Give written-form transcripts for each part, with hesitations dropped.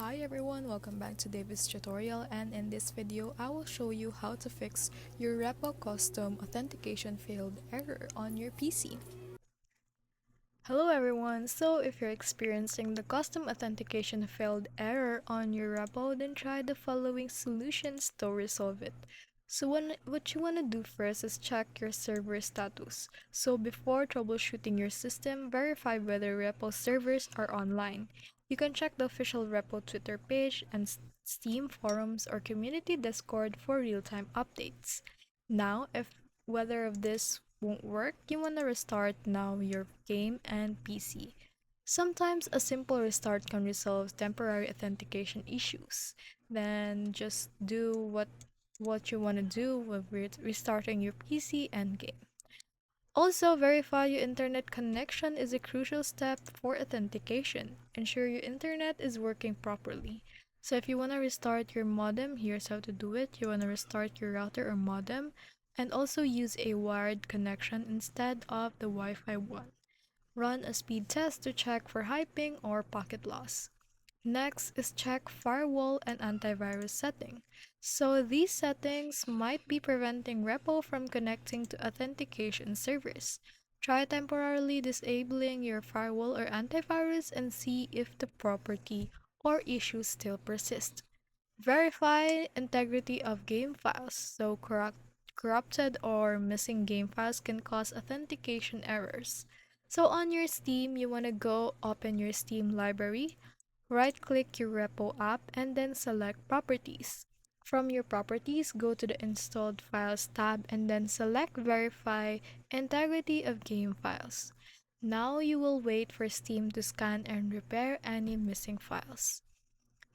Hi everyone, welcome back to David's tutorial, and in this video I will show you how to fix your REPO Custom Authentication Failed error on your PC. Hello everyone, so if you're experiencing the Custom Authentication Failed error on your repo, then try the following solutions to resolve it. So what you want to do first is check your server status. So before troubleshooting your system, verify whether repo servers are online. You can check the official repo Twitter page and Steam forums or community Discord for real-time updates. Now, if whether of this won't work, you want to restart now your game and PC. Sometimes a simple restart can resolve temporary authentication issues. Then just do what you want to do with restarting your PC and game. Also, verify your internet connection is a crucial step for authentication. Ensure your internet is working properly. So if you want to restart your modem, here's how to do it. You want to restart your router or modem and also use a wired connection instead of the Wi-Fi one. Run a speed test to check for high ping or packet loss. Next is check firewall and antivirus setting. So these settings might be preventing repo from connecting to authentication servers. Try temporarily disabling your firewall or antivirus and see if the property or issue still persist. Verify integrity of game files. So corrupted or missing game files can cause authentication errors. So on your Steam, you want to go open your Steam library. Right-click your repo app and then select Properties. From your Properties, go to the Installed Files tab and then select Verify Integrity of Game Files. Now you will wait for Steam to scan and repair any missing files.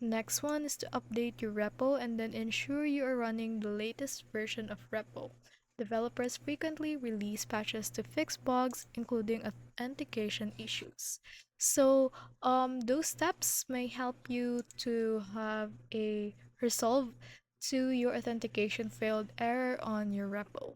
Next one is to update your repo and then ensure you are running the latest version of repo. Developers frequently release patches to fix bugs, including authentication issues. So, those steps may help you to have a resolve to your authentication failed error on your repo.